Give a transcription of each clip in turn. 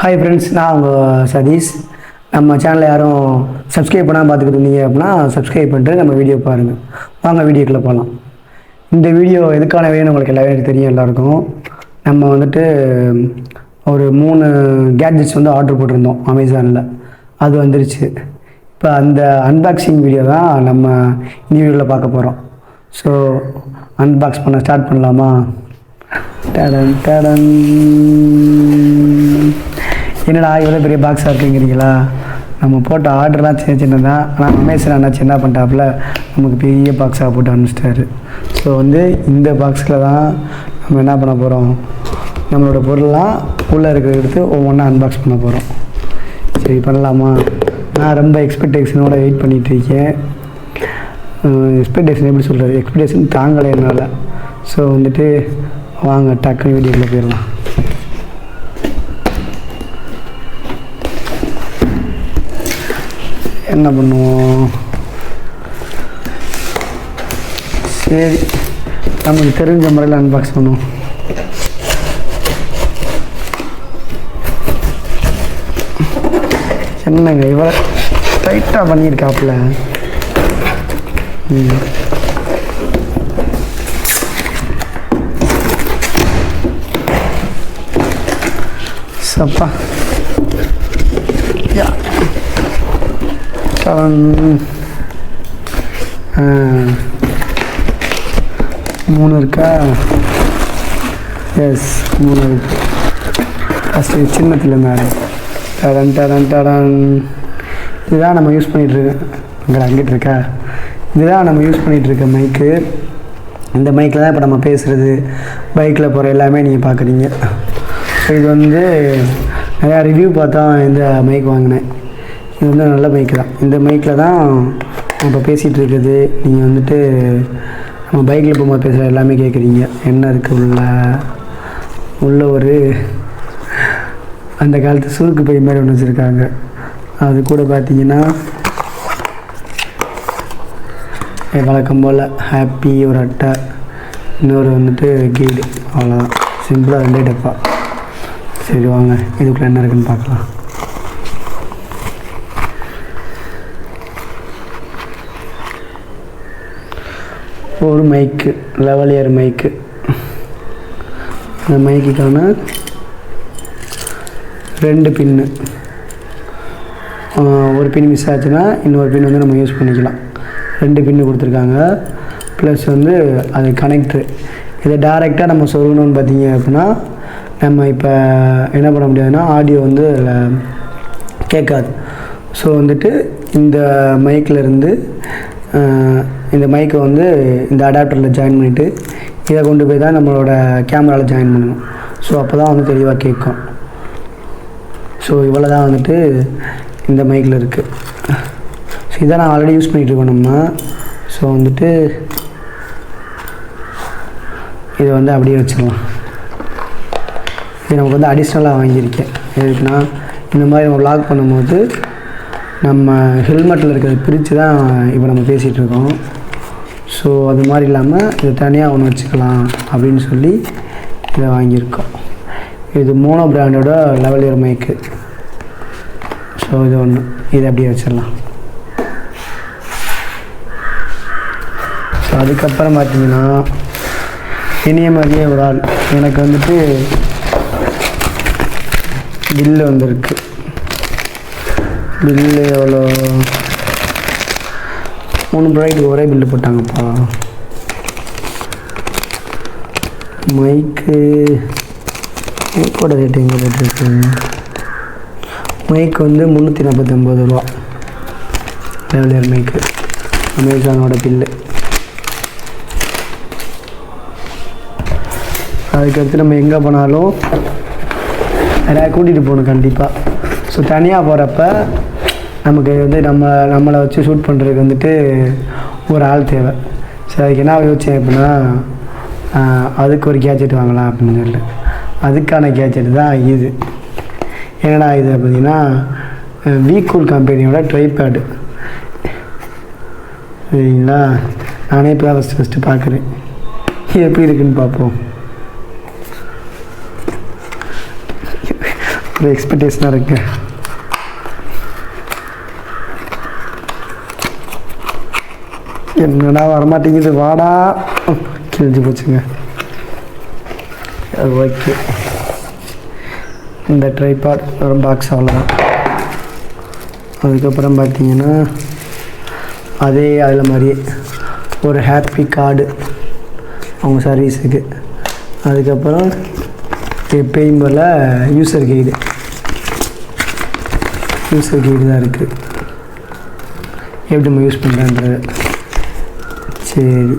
Hi friends, நான் உங்கள் சதீஷ். நம்ம சேனலில் யாரும் சப்ஸ்கிரைப் பண்ணாமல் பார்த்துக்கிட்டு இருந்தீங்க அப்படின்னா சப்ஸ்கிரைப் பண்ணிட்டு நம்ம வீடியோ பாருங்கள். வாங்க வீடியோக்குள்ளே போகலாம். இந்த வீடியோ எதுக்கான வேணும் உங்களுக்கு எல்லாமே தெரியும் எல்லாருக்கும். நம்ம வந்துட்டு ஒரு 3 கேட்ஜெட்ஸ் வந்து ஆர்டர் போட்டிருந்தோம் அமேசானில். அது வந்துருச்சு. இப்போ அந்த அன்பாக்சிங் வீடியோ தான் நம்ம இந்த வீடியோவில் பார்க்க போகிறோம். ஸோ அன்பாக்ஸ் பண்ண ஸ்டார்ட் பண்ணலாமா? டடன் டடன். என்னடா இவ்வளோ பெரிய பாக்ஸாக இருக்குங்கிறீங்களா? நம்ம போட்ட ஆர்டர்லாம் சின்ன சின்னதான். ஆனால் அமேசான் அண்ணாச்சி என்ன பண்ணிட்டாப்புல நமக்கு பெரிய பாக்ஸாக போட்டு அனுப்பிச்சிட்டாரு. ஸோ வந்து இந்த பாக்ஸில் தான் நம்ம என்ன பண்ண போகிறோம், நம்மளோட பொருள்லாம் உள்ளே இருக்கிறத எடுத்து ஒவ்வொன்றா அன்பாக்ஸ் பண்ண போகிறோம். சரி பண்ணலாமா? நான் ரொம்ப எக்ஸ்பெக்டேஷனோட வெயிட் பண்ணிகிட்ருக்கேன். எக்ஸ்பெக்டேஷன் எப்படி சொல்கிறது, எக்ஸ்பெக்டேஷன் தாங்கலை என்னால். ஸோ வந்துட்டு வாங்க டக்குனு வீடியோக்குள்ளே போயிடலாம். என்ன பண்ணுவோம்? சரி, நமக்கு தெரிஞ்ச முறையில் அன்பாக்ஸ் பண்ணுவோம். என்னங்க இவ்வளோ டைட்டாக பண்ணியிருக்காப்புல. சப்பா யா 3 இருக்கா? எஸ் 3 இருக்கு. ஃபஸ்ட்டு சின்னத்தில் இருந்தாரு. டடன் டடன் டடன். இதுதான் நம்ம யூஸ் பண்ணிகிட்ருக்கேன். அங்கிட்டு இருக்கா? இதுதான் நம்ம யூஸ் பண்ணிகிட்ருக்க மைக்கு. இந்த மைக்கில் தான் இப்போ நம்ம பேசுகிறது, பைக்கில் போகிற எல்லாமே நீங்கள் பார்க்குறீங்க. ஸோ இது வந்து நிறையா ரிவ்யூ பார்த்தா இந்த மைக் வாங்கினேன். இது வந்து நல்ல மைக்கு தான். இந்த மைக்கில் தான் இப்போ பேசிகிட்டு இருக்குது. நீங்கள் வந்துட்டு நம்ம பைக்கில் போகும்போது பேசுகிற எல்லாமே கேட்குறீங்க. என்ன இருக்குது உள்ள ஒரு அந்த காலத்து சுருக்கு பை மாதிரி ஒன்று வச்சுருக்காங்க. அது கூட பார்த்தீங்கன்னா வழக்கம் போல் ஹாப்பி ஒரு அட்டை, இன்னொரு வந்துட்டு கீடு, அவ்வளோதான். சிம்பிளாக 2 டப்பா. சரி வாங்க இதுக்குள்ளே என்ன இருக்குன்னு பார்க்கலாம். ஒரு மைக்கு, லெவலியர் மைக்கு. இந்த மைக்குக்கான 2 பின்னு. ஒரு பின் மிஸ் ஆச்சுன்னா இன்னொரு பின் வந்து நம்ம யூஸ் பண்ணிக்கலாம். 2 பின்னு கொடுத்துருக்காங்க. ப்ளஸ் வந்து அது கனெக்ட்ரு. இதை டேரெக்டாக நம்ம சொல்லணும்னு பார்த்தீங்க அப்படின்னா நம்ம இப்போ என்ன பண்ண முடியாதுன்னா ஆடியோ வந்து அதில் கேட்காது. ஸோ வந்துட்டு இந்த மைக்கில் இருந்து இந்த மைக்கை வந்து இந்த அடாப்டரில் ஜாயின் பண்ணிவிட்டு இதை கொண்டு போய் தான் நம்மளோட கேமராவில் ஜாயின் பண்ணணும். ஸோ அப்போ தான் வந்து தெளிவாக கேட்கும். ஸோ இவ்வளோ தான் வந்துட்டு இந்த மைக்கில் இருக்குது. ஸோ இதை நான் ஆல்ரெடி யூஸ் பண்ணிகிட்ருக்கோம் நம்ம. ஸோ வந்துட்டு இதை வந்து அப்படியே வச்சிடலாம். இது நமக்கு வந்து அடிஷ்னலாக வாங்கியிருக்கேன். எதுக்குன்னா இந்த மாதிரி நம்ம வ்ளாக் பண்ணும்போது நம்ம ஹெல்மெட்டில் இருக்கிறத பிரித்து தான் இப்போ நம்ம பேசிகிட்டு இருக்கோம். ஸோ அது மாதிரி இல்லாமல் இது தனியாக ஒன்று வச்சுக்கலாம் அப்படின்னு சொல்லி இதை வாங்கியிருக்கோம். இது மோனோ பிராண்டோட லெவலியர் மைக்கு. ஸோ இது ஒன்று, இதை அப்படியே வச்சிடலாம். ஸோ அதுக்கப்புறம் பார்த்தீங்கன்னா இனிய மாதிரியே ஒரு ஆள் எனக்கு வந்துட்டு பில்லு வந்திருக்கு. பில்லு எவ்வளோ? 3 ப்ராடக்ட்டுக்கு ஒரே பில்லு போட்டாங்கப்பா. மைக்கோட ரேட்டு எங்கே போட்டிருக்கு? மைக் வந்து 349 ரூபா. லெவலியர் மைக்கு, அமேசானோட பில்லு. அதுக்கடுத்து நம்ம எங்கே போனாலும் நிறையா கூட்டிகிட்டு போகணும் கண்டிப்பாக. ஸோ தனியாக போகிறப்ப நமக்கு வந்து நம்மளை வச்சு ஷூட் பண்ணுறதுக்கு வந்துட்டு ஒரு ஆள் தேவை. ஸோ அதுக்கு என்ன யோசிச்சேன் அப்படின்னா அதுக்கு ஒரு கேட்ஜெட் வாங்கலாம் அப்படின்னு சொல்லி அதுக்கான கேட்ஜெட் தான் இது. என்னடா இது பார்த்தீங்கன்னா வீக்கூல் கம்பெனியோட ட்ரைபேடு. சரிங்களா? நானே இப்போ தான் ஃபஸ்ட்டு பார்க்குறேன். எப்படி இருக்குன்னு பார்ப்போம். ஒரு எக்ஸ்பெக்டேஷனாக இருக்குது. என்னடா வரமாட்டேங்குது, வாடா. கிழிஞ்சு போச்சுங்க. அது ஓகே. இந்த ட்ரைபாட் ஒரு பாக்ஸ் அவ்வளோதான். அதுக்கப்புறம் பார்த்தீங்கன்னா அதே அதில் மாதிரியே ஒரு ஹாப்பி கார்டு அவங்க சர்வீஸுக்கு. அதுக்கப்புறம் எப்பயும் போல் யூசர் கைடு தான் இருக்குது, எப்படி நம்ம யூஸ் பண்ணுறன்றது. சரி,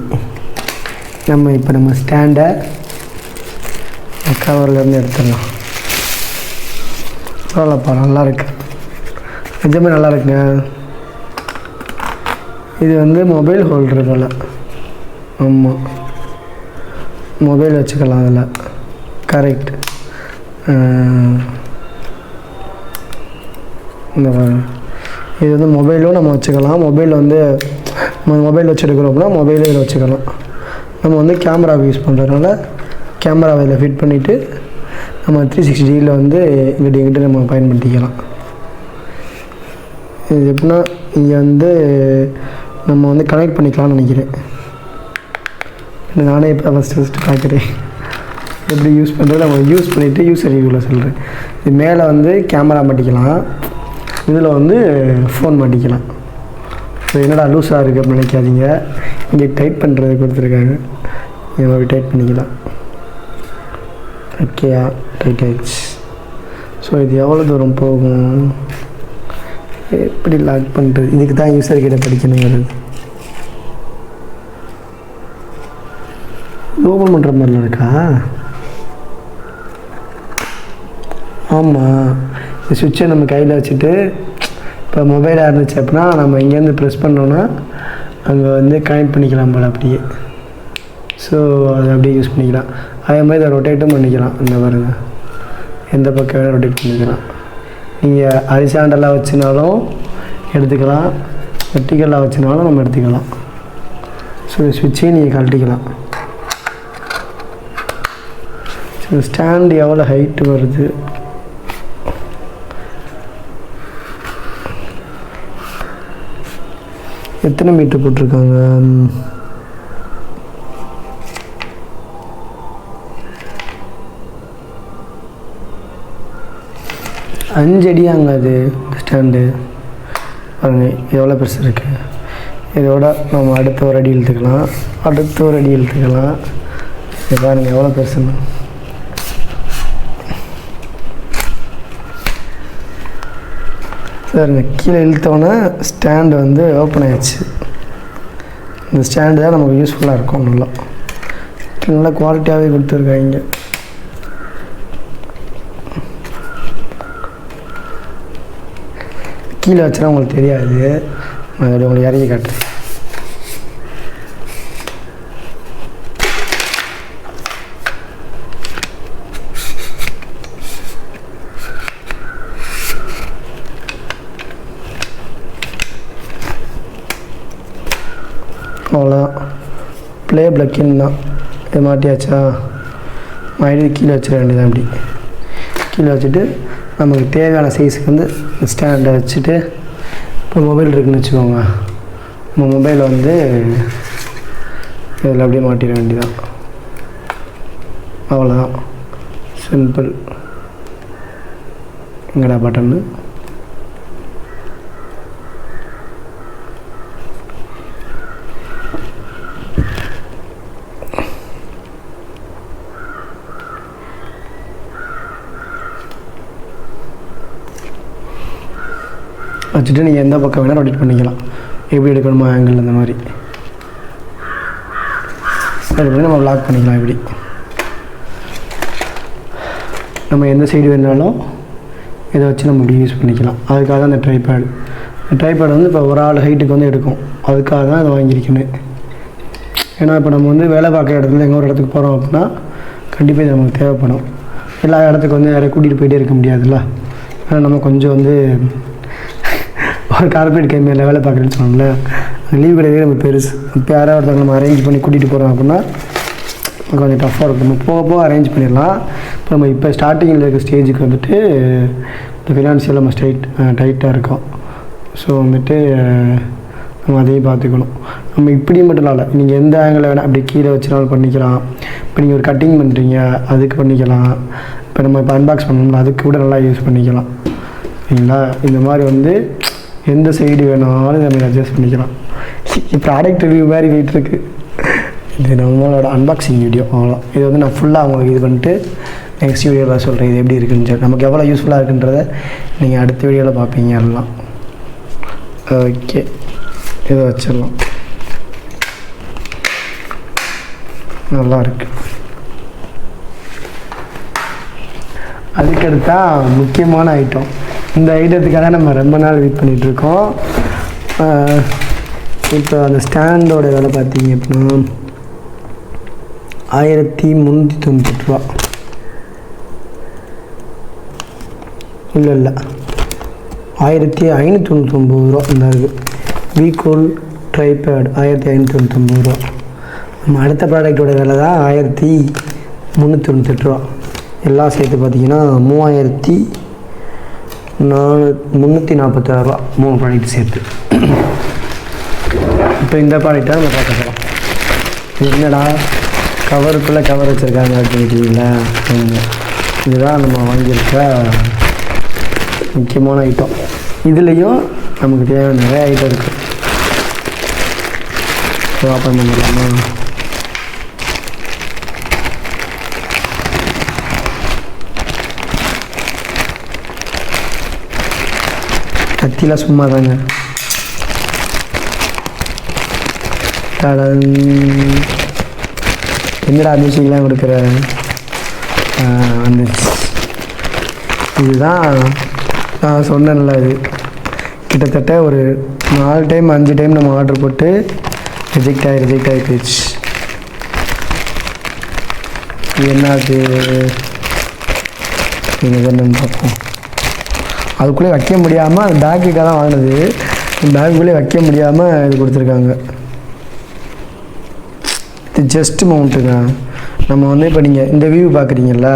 நம்ம இப்போ நம்ம ஸ்டாண்டை கவர்லேருந்து எடுத்துடலாம். பரவாயில்லப்பா, நல்லா இருக்கு, நிஜமே நல்லா இருக்குங்க. இது வந்து மொபைல் ஹோல்டர் போல். ஆமாம், மொபைல் வச்சுக்கலாம் அதில். கரெக்ட். இந்த இது வந்து மொபைலும் நம்ம வச்சுக்கலாம். மொபைல் வந்து நம்ம மொபைல் வச்சு எடுக்கிறோம் அப்படின்னா மொபைலும் இதில் வச்சுக்கலாம். நம்ம வந்து கேமராவை யூஸ் பண்ணுறதுனால கேமராவை இதில் ஃபிட் பண்ணிவிட்டு நம்ம 360 வந்து இங்கிட்ட நம்ம பயன்படுத்திக்கலாம். இது எப்படின்னா இங்கே வந்து நம்ம வந்து கனெக்ட் பண்ணிக்கலாம்னு நினைக்கிறேன். நானே இப்போ ஃபஸ்ட்டு பார்க்குறேன் எப்படி யூஸ் பண்ணுறது. நம்ம யூஸ் பண்ணிவிட்டு யூஸர் ரிவ்யூவில் சொல்கிறேன். இது மேலே வந்து கேமரா மாட்டிக்கலாம், இதில் வந்து ஃபோன் மாட்டிக்கலாம். ஸோ என்னடா லூஸாக இருக்குது அப்படின்னு நினைக்காதீங்க. இங்கே டைட் பண்ணுறது கொடுத்துருக்காங்க, இதை அப்படி டைட் பண்ணிக்கலாம். ஓகேயா, டைட் ஆகிடுச்சு. ஸோ இது எவ்வளோ தூரம் போகும், எப்படி லாக் பண்ணுறது, இதுக்கு தான் யூஸர் கிட்ட படிக்கணுங்கிறது. ஓப்பன் பண்ணுற மாதிரிலாம் இருக்கா? ஆமாம், இந்த சுவிட்சை நம்ம கையில் வச்சுட்டு இப்போ மொபைலாக இருந்துச்சு அப்படின்னா நம்ம இங்கேருந்து ப்ரெஸ் பண்ணோன்னா அங்கே வந்து கனெக்ட் பண்ணிக்கலாம் போல் அப்படியே. ஸோ அதை அப்படியே யூஸ் பண்ணிக்கலாம். அதே மாதிரி இதை ரொட்டேட்டும் பண்ணிக்கலாம். இந்த பாருங்க, எந்த பக்கம் வேணால் ரொட்டேட் பண்ணிக்கலாம். நீங்கள் ஹரிசாண்டலாக வச்சுனாலும் எடுத்துக்கலாம், வெர்டிகலாக வச்சுனாலும் நம்ம எடுத்துக்கலாம். ஸோ சுவிட்சையும் நீங்கள் கழட்டிக்கலாம். ஸோ ஸ்டாண்டு எவ்வளோ ஹைட்டு வருது, எத்தனை மீட்டர் போட்டிருக்காங்க, 5 அடியாங்க அது ஸ்டாண்டு. பாருங்கள் எவ்வளோ பெருசு இருக்குது. இதோட நம்ம அடுத்த ஒரு அடி இழுத்துக்கலாம், இது பாருங்கள் எவ்வளோ பெருசுன்னு. பாருங்க, கீழே இழுத்தோன்னே ஸ்டாண்டு வந்து ஓப்பன் ஆகிடுச்சு. இந்த ஸ்டாண்டு தான் நமக்கு யூஸ்ஃபுல்லாக இருக்கும். நல்லா குவாலிட்டியாகவே கொடுத்துருக்காங்க. கீழே வச்சுனா உங்களுக்கு தெரியாது, நான் அதை உங்களுக்கு இறங்கி காட்டுறேன். அவ்வளோதான், ப்ளே பிளக்கின் தான். இது மாட்டியாச்சா, மறுபடியும் கீழே வச்சிட வேண்டியதான். அப்படி கீழே வச்சுட்டு நமக்கு தேவையான சைஸுக்கு வந்து ஸ்டாண்டை வச்சுட்டு, இப்போ மொபைல் இருக்குதுன்னு வச்சுக்கோங்க, நம்ம மொபைலை வந்து இதில் அப்படியே மாட்டிட வேண்டியதான். அவ்வளோதான், சிம்பிள். எங்கடா பட்டன்னு, வச்சுட்டு நீங்கள் எந்த பக்கம் வேணால் ரொட்டேட் பண்ணிக்கலாம். எப்படி எடுக்கணுமோ ஆங்கிள் அந்த மாதிரி அது பண்ணி நம்ம லாக் பண்ணிக்கலாம். இப்படி நம்ம எந்த சைடு வேணாலும் இதை வச்சு நம்ம இப்படி யூஸ் பண்ணிக்கலாம். அதுக்காக தான் அந்த ட்ரைபேட் வந்து இப்போ ஒரு ஆள் ஹைட்டுக்கு வந்து எடுக்கும். அதுக்காக தான் அதை வாங்கியிருக்கணும். ஏன்னா இப்போ நம்ம வந்து வேலை பார்க்குற இடத்துல எங்கே ஒரு இடத்துக்கு போகிறோம் அப்படின்னா கண்டிப்பாக இது நமக்கு தேவைப்படும். எல்லா இடத்துக்கு வந்து யாரையும் கூட்டிகிட்டு போயிட்டே இருக்க முடியாதுல்ல. ஆனால் நம்ம கொஞ்சம் வந்து ஒரு கார்பரேட் கம்பெனியில் வேலை பார்க்குறேன்னு சொன்னாங்களே, லீவ் கிடையாது நம்ம பெருசு. இப்போ யாராவது ஒருத்தவங்க நம்ம அரேஞ்ச் பண்ணி கூட்டிகிட்டு போகிறோம் அப்படின்னா கொஞ்சம் டஃப்பாக இருக்கும். நம்ம போக போக அரேஞ்ச் பண்ணிடலாம். இப்போ நம்ம இப்போ ஸ்டார்டிங்கில் இருக்க ஸ்டேஜுக்கு வந்துட்டு இந்த ஃபினான்ஷியல் நம்ம டைட்டாக இருக்கோம். ஸோ வந்துட்டு நம்ம அதையும் பார்த்துக்கணும். நம்ம இப்படி மட்டும் இல்லை, நீங்கள் எந்த ஆங்கிளில் வேணால் அப்படி கீழே வச்சுனாலும் பண்ணிக்கலாம். இப்போ நீங்கள் ஒரு கட்டிங் பண்ணுறீங்க அதுக்கு பண்ணிக்கலாம். இப்போ நம்ம இப்போ அன்பாக்ஸ் பண்ணணும்னா அதுக்கு கூட நல்லா யூஸ் பண்ணிக்கலாம். சரிங்களா? இந்த மாதிரி வந்து எந்த சைடு வேணாலும் நம்ம அட்ஜஸ்ட் பண்ணிக்கலாம். ப்ராடக்ட் ரிவ்யூ மாதிரி போயிட்டுருக்கு. இது நம்மளோட அன்பாக்சிங் வீடியோ அவ்வளோ. இது வந்து நான் ஃபுல்லாக அவங்களுக்கு இது பண்ணிட்டு நெக்ஸ்ட் வீடியோவில் சொல்கிறேன் இது எப்படி இருக்குன்னு சொல்லி. நமக்கு எவ்வளோ யூஸ்ஃபுல்லாக இருக்குன்றதை நீங்கள் அடுத்த வீடியோவில் பார்ப்பீங்க எல்லாம். ஓகே, இதை வச்சிடலாம். நல்லா இருக்கு. அதுக்கடுத்தா முக்கியமான ஐட்டம். இந்த ஐட்டத்துக்காக நம்ம ரொம்ப நாள் வெயிட் பண்ணிகிட்ருக்கோம். இப்போ அந்த ஸ்டாண்டோட விலை பார்த்தீங்க அப்படின்னா 1398 ரூபா. இல்லை 1599 ரூபா இந்த இருக்குது. வீகோல் ட்ரைபேட் 1599 ரூபா. நம்ம அடுத்த ப்ராடக்டோட விலை தான் 1398 ரூபா. எல்லாம் சேர்த்து பார்த்தீங்கன்னா 3346 ரூபா. 3 ப்ராடக்ட் சேர்த்து. இப்போ இந்த ப்ராடக்டாக நம்ம பார்க்க போகிறோம். என்னடா கவருக்குள்ளே கவர் வச்சுருக்காங்க அப்படிங்களா? இதுதான் நம்ம வாங்கியிருக்க முக்கியமான ஐட்டம். இதுலேயும் நமக்கு தேவையான நிறைய ஐட்டம் இருக்குது. ஓப்பன் பண்ணிடலாமா? கத்திலாம் சும்மா தாங்க. என்னடா மியூசிக்லாம் கொடுக்குற வந்துச்சு. இதுதான் நான் சொன்னேன்ல, இது கிட்டத்தட்ட ஒரு 4 டைம் 5 டைம் நம்ம ஆர்டர் போட்டு ரிஜெக்ட் ஆகி போயிடுச்சு. இது என்னது என்னன்னு பார்ப்போம். அதுக்குள்ளே வைக்க முடியாமல் அது பேக்குக்காக தான் வாங்கினது. பேக்குள்ளே வைக்க முடியாமல் இது கொடுத்துருக்காங்க. இது ஜஸ்ட் மவுண்ட்டுங்க. நம்ம வந்து இப்போ நீங்கள் இந்த வியூ பார்க்குறீங்கல்ல,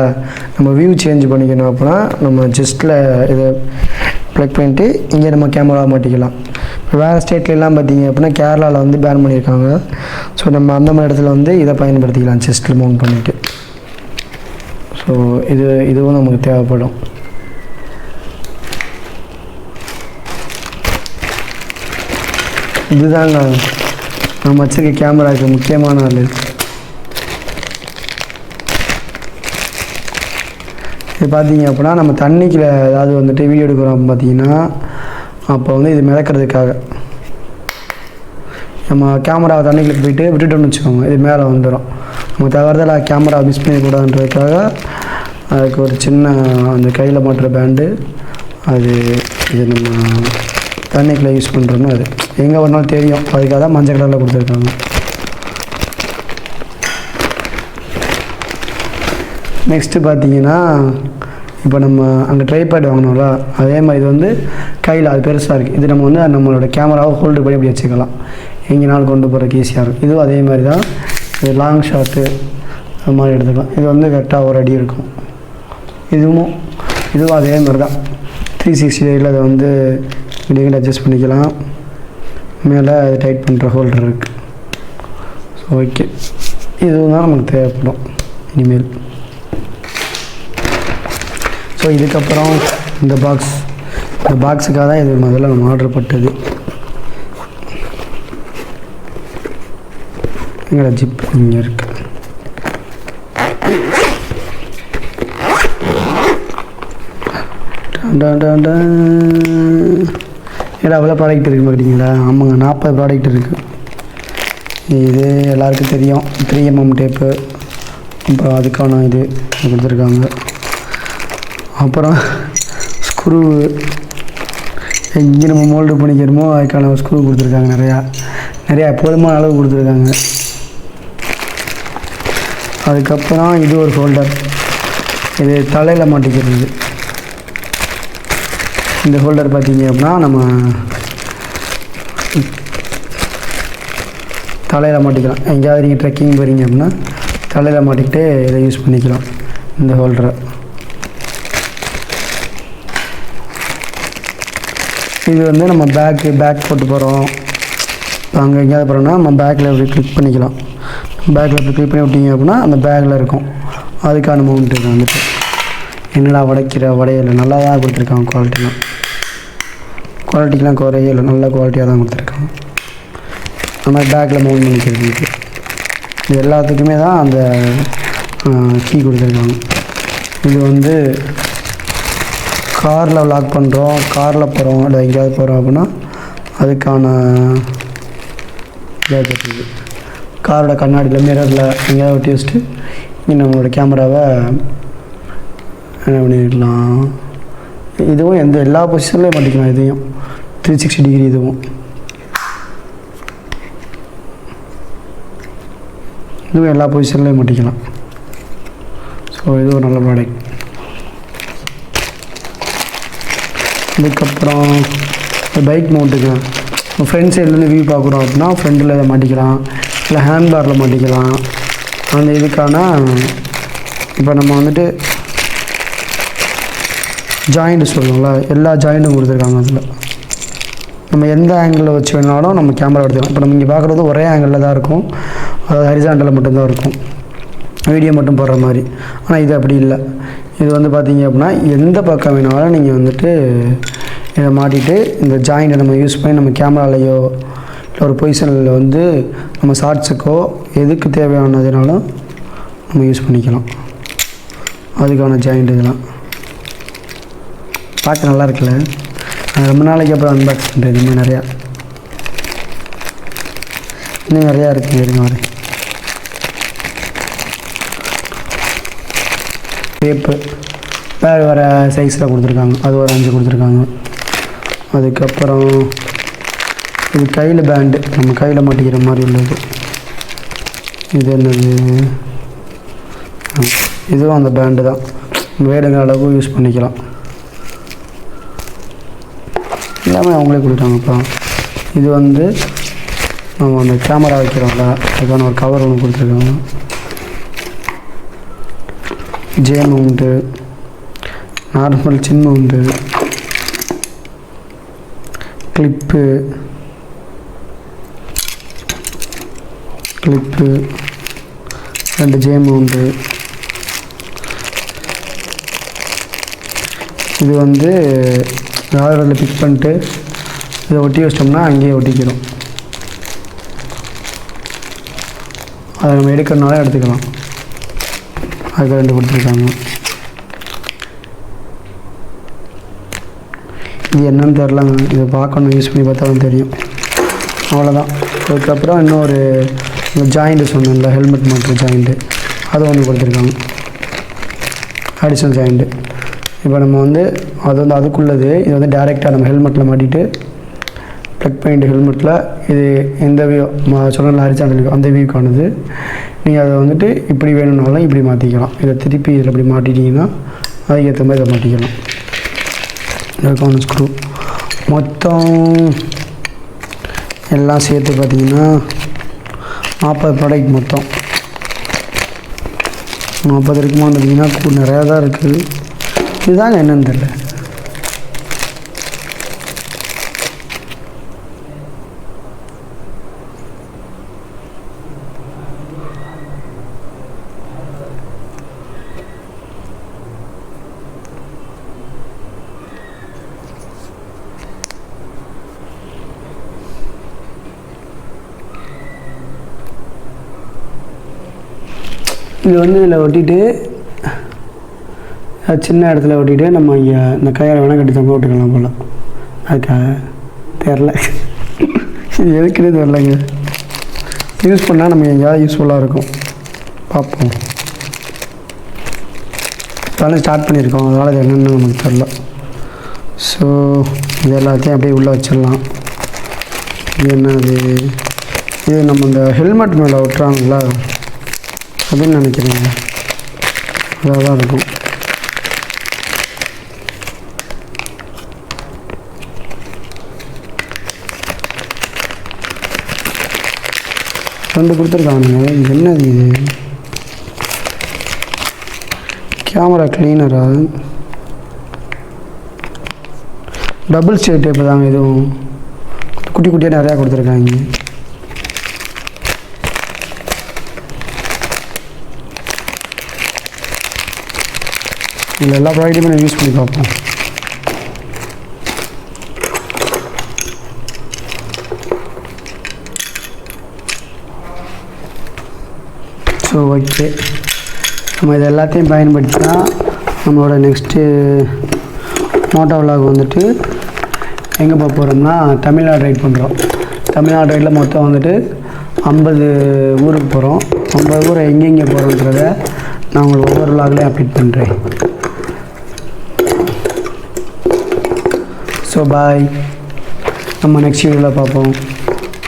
நம்ம வியூ சேஞ்ச் பண்ணிக்கணும். அப்படின்னா நம்ம ஜஸ்ட்டில் இதை ப்ளக் பண்ணிட்டு இங்கே நம்ம கேமரா மாட்டிக்கலாம். இப்போ வேறு ஸ்டேட்லாம் பார்த்தீங்க அப்படின்னா கேரளாவில் வந்து பேன் பண்ணியிருக்காங்க. ஸோ நம்ம அந்த மாதிரி இடத்துல வந்து இதை பயன்படுத்திக்கலாம் ஜஸ்ட்டில் மவுண்ட் பண்ணிவிட்டு. ஸோ இதுவும் நமக்கு தேவைப்படும். இதுதாங்க நம்ம வச்சுருக்க கேமராவுக்கு முக்கியமான ஆள். இது பார்த்தீங்க அப்படின்னா நம்ம தண்ணிக்குள்ள ஏதாவது வந்துட்டு வீடியோ எடுக்கிறோம் பார்த்தீங்கன்னா அப்போ வந்து இது மிதக்கிறதுக்காக நம்ம கேமராவை தண்ணிக்குள்ள போயிட்டு விட்டுட்டோம்னு வச்சுக்கோங்க, இது மேலே வந்துடும். நம்ம தவறுதலாக கேமரா மிஸ் பண்ணிக்கூடாதுன்றதுக்காக அதுக்கு ஒரு சின்ன அந்த கையில் மாட்டுற பேண்டு, அது இது நம்ம தண்ணிக்குள்ளே யூஸ் பண்ணுறோம்னா அது எங்கே வரணும் தெரியும். அதுக்காக தான் மஞ்சள் கலரில் கொடுத்துருக்காங்க. நெக்ஸ்ட்டு பார்த்தீங்கன்னா இப்போ நம்ம அங்கே ட்ரைபேட் வாங்கினோம்ல, அதே மாதிரி இது வந்து கையில் அது பெருசாக இருக்குது. இது நம்ம வந்து நம்மளோட கேமராவை ஹோல்டு பண்ணி அப்படி வச்சுக்கலாம், எங்கேனாலும் கொண்டு போகிறதுக்கு ஈஸியாக இருக்கும். இதுவும் அதே மாதிரி தான். இது லாங் ஷாட்டு அது மாதிரி எடுத்துக்கலாம். இது வந்து கரெக்டாக ஒரு அடி இருக்கும். இதுவும் அதே மாதிரி தான். 360 டிகிரியில் அதை வந்து இப்படி அட்ஜஸ்ட் பண்ணிக்கலாம். மேலே அது டைட் பண்ணுற ஹோல்டர் இருக்குது. ஸோ ஓகே, இதுவும் தான் நமக்கு தேவைப்படும் இனிமேல். ஸோ இதுக்கப்புறம் இந்த பாக்ஸுக்காக தான் இது முதல்ல நம்ம ஆர்டர் போட்டது. எங்களோட ஜிப் இங்கே இருக்குது. ஏன்னா அவ்வளோ ப்ராடக்ட் இருக்குது பார்க்குறீங்களா? ஆமாங்க, 40 ப்ராடக்ட் இருக்குது. இது எல்லாருக்கும் தெரியும். 3mm டேப்பு, அப்புறம் அதுக்கான இது கொடுத்துருக்காங்க. அப்புறம் ஸ்க்ரூ, எங்கே நம்ம மோல்டு பண்ணிக்கிறோமோ அதுக்கான ஸ்க்ரூ கொடுத்துருக்காங்க. நிறையா போதுமான அளவு கொடுத்துருக்காங்க. அதுக்கப்புறம் இது ஒரு ஹோல்டர், இது தலையில் மாட்டிக்கிறது. இந்த ஹோல்டர் பார்த்தீங்க அப்படின்னா நம்ம தலையில் மாட்டிக்கலாம். எங்கேயாவது நீங்கள் ட்ரெக்கிங் போகிறீங்க அப்படின்னா தலையில் மாட்டிக்கிட்டு இதை யூஸ் பண்ணிக்கலாம். இந்த ஹோல்டரை இது வந்து நம்ம பேக் போட்டு போகிறோம், இப்போ அங்கே எங்கேயாவது போகிறோம்னா நம்ம பேக்கில் இப்படி கிளிக் பண்ணிக்கலாம். பேக்கில் இப்படி கிளிக் பண்ணி விட்டிங்க அப்படின்னா அந்த பேக்கில் இருக்கும். அதுக்கான மவுண்ட் இது வந்துட்டு என்னடா வடையில் நல்லா தான் கொடுத்துருக்காங்க. குவாலிட்டிக்கெலாம் குறையே இல்லை, நல்ல குவாலிட்டியாக தான் கொடுத்துருக்காங்க. அந்த மாதிரி பேக்கில் மவுண்ட் பண்ணிக்கிறதுக்கு இது எல்லாத்துக்குமே தான் அந்த கீ கொடுத்துருக்காங்க. இது வந்து காரில் லாக் பண்ணுறோம், காரில் போகிறோம், இல்லை எங்கேயாவது போகிறோம் அப்படின்னா அதுக்கான இதாக காரோட கண்ணாடியில் மிரரில் எங்கேயாவது ஒட்டி வச்சுட்டு இங்கே நம்மளோட கேமராவை என்ன பண்ணிக்கலாம். இதுவும் எல்லா பொசிஷன்லேயும் மாட்டிக்கலாம். இதையும் 360 டிகிரி இதுவும் எல்லா பொசிஷன்லேயும் மாட்டிக்கலாம். ஸோ இது ஒரு நல்ல ப்ராடக்ட். அதுக்கப்புறம் பைக் மவுண்ட்டுக்கு ஃப்ரண்ட் சைட்லேருந்து வியூ பார்க்குறோம் அப்படின்னா ஃப்ரண்டில் இதை மாட்டிக்கலாம், இல்லை ஹேண்ட்பாரில் மாட்டிக்கலாம். அந்த இதுக்கான இப்போ நம்ம வந்துட்டு ஜாயிண்ட் சொல்லுவோம்ல, எல்லா ஜாயிண்ட்டும் கொடுத்துருக்காங்க. அதில் நம்ம எந்த ஆங்கிளில் வச்சு வேணாலும் நம்ம கேமரா எடுத்துக்கலாம். இப்போ நம்ம இங்கே பார்க்குறது ஒரே ஆங்கிளில் தான் இருக்கும், அதாவது ஹரிசாண்டலில் மட்டும்தான் இருக்கும், வீடியோ மட்டும் போடுற மாதிரி. ஆனால் இது அப்படி இல்லை. இது வந்து பார்த்திங்க அப்படின்னா எந்த பக்கம் வேணாலும் நீங்கள் வந்துட்டு இதை மாட்டிட்டு இந்த ஜாயிண்ட்டை நம்ம யூஸ் பண்ணி நம்ம கேமராலையோ இல்லை ஒரு பொசிஷனில் வந்து நம்ம ஷார்ட்ஸுக்கோ எதுக்கு தேவையானதுனாலும் நம்ம யூஸ் பண்ணிக்கலாம். அதுக்கான ஜாயிண்ட் இதெல்லாம் பார்க்க நல்லா இருக்குல்ல. நான் ரொம்ப நாளைக்கு அப்புறம் அன்பாக்ஸ் பண்ணுறேன். இந்த மாதிரி நிறையா இருக்குது. இருங்க மாதிரி டேப்பு வேறு சைஸில் கொடுத்துருக்காங்க, அது ஒரு 5 கொடுத்துருக்காங்க. அதுக்கப்புறம் இது கையில் பேண்டு, நம்ம கையில் மாட்டிக்கிற மாதிரி உள்ளது. இது என்னது, இதுவும் அந்த பேண்டு தான், வேடுங்கிற அளவுக்கு யூஸ் பண்ணிக்கலாம். எல்லாமே அவங்களே கொடுத்தாங்கப்பா. இது வந்து நம்ம அந்த கேமரா வைக்கிறோம்ல, அதுக்கான ஒரு கவர் ஒன்று கொடுத்துருக்காங்க. ஜே மவுண்ட்டு, நார்மல் சின் மவுண்ட்டு, கிளிப்பு 2 ஜே மவுண்ட்டு. இது வந்து அதில் பிக் பண்ணிட்டு இதை ஒட்டி வச்சிட்டோம்னா அங்கேயே ஒட்டிக்கிறோம். அதை நம்ம எடுக்கிறனால எடுத்துக்கலாம். அதுக்கு 2 கொடுத்துருக்காங்க. இது என்னன்னு தெரிலங்க, இதை பார்க்கணும், யூஸ் பண்ணி பார்த்தாலும் தெரியும். அவ்வளோதான். அதுக்கப்புறம் இன்னொரு ஜாயிண்ட்டு சொன்னேன்ல, ஹெல்மெட் மாட்டுற ஜாயிண்ட்டு, அது ஒன்று கொடுத்துருக்காங்க, அடிஷ்னல் ஜாயிண்ட்டு. இப்போ நம்ம வந்து அது வந்து அதுக்குள்ளது. இது வந்து டைரெக்டாக நம்ம ஹெல்மெட்டில் மாட்டிட்டு ப்ளக் பண்ணிட்டு ஹெல்மெட்டில் இது எந்த வியூ சொன்ன ஹரிசாண்டல் வியூ அந்த வியூக்கானது. நீங்கள் அதை வந்துட்டு இப்படி வேணும்னாலும் இப்படி மாற்றிக்கலாம். இதை திருப்பி இதில் இப்படி மாட்டிட்டிங்கன்னா அதுக்கேற்ற மாதிரி இதை மாட்டிக்கலாம். இதுக்கான ஸ்க்ரூ மொத்தம் எல்லாம் சேர்த்து பார்த்திங்கன்னா 40 ப்ராடக்ட் மொத்தம் 40 இருக்குமான்னு பார்த்தீங்கன்னா நிறையா தான் இருக்குது. இதுதாங்க என்னன்னு தெரியல. இது வந்து இதில் ஒட்டிட்டு சின்ன இடத்துல ஒட்டிட்டு நம்ம இங்கே இந்த கையால் வேணால் கட்டி தொங்க விட்டுக்கலாம் போல். அதுக்காக தெரில, இது எதுக்குன்னு தெரிலங்க. யூஸ் பண்ணால் நம்ம எங்கேயாவது யூஸ்ஃபுல்லாக இருக்கும், பார்ப்போம். இப்போலாம் ஸ்டார்ட் பண்ணியிருக்கோம், அதனால் அது என்னென்னு நமக்கு தெரில. ஸோ இது எல்லாத்தையும் அப்படியே உள்ளே வச்சிடலாம். இது என்னது, இது நம்ம இந்த ஹெல்மெட் மேலே ஒட்டுறாங்களா அப்படின்னு நினைக்கிறேங்க, அதாக தான் இருக்கும். ரெண்டு கொடுத்துருக்காங்க. இது என்னது, இது கேமரா கிளீனரா, டபுள் ஸ்டேட் டேப்பு தாங்க. இதுவும் குட்டி குட்டியாக நிறையா கொடுத்துருக்காங்க. இதில் எல்லா ப்ராடக்ட்டையுமே நான் யூஸ் பண்ணி பார்ப்போம். ஸோ ஓகே, நம்ம இது எல்லாத்தையும் பயன்படுத்தி தான் நம்மளோட நெக்ஸ்ட்டு மோட்டோ விலாக் வந்துட்டு எங்கே போக போகிறோம்னா தமிழ்நாடு ரைட் பண்ணுறோம். தமிழ்நாடு ரைடில் மொத்தம் வந்துட்டு 50 ஊருக்கு போகிறோம். 50 ஊரை எங்கெங்கே போகிறோன்றத நான் உங்களுக்கு ஒவ்வொரு விலாக்லேயும் அப்டேட் பண்ணுறேன். ஸோ பாய், நம்ம நெக்ஸ்ட் வீடியோவில் பார்ப்போம்.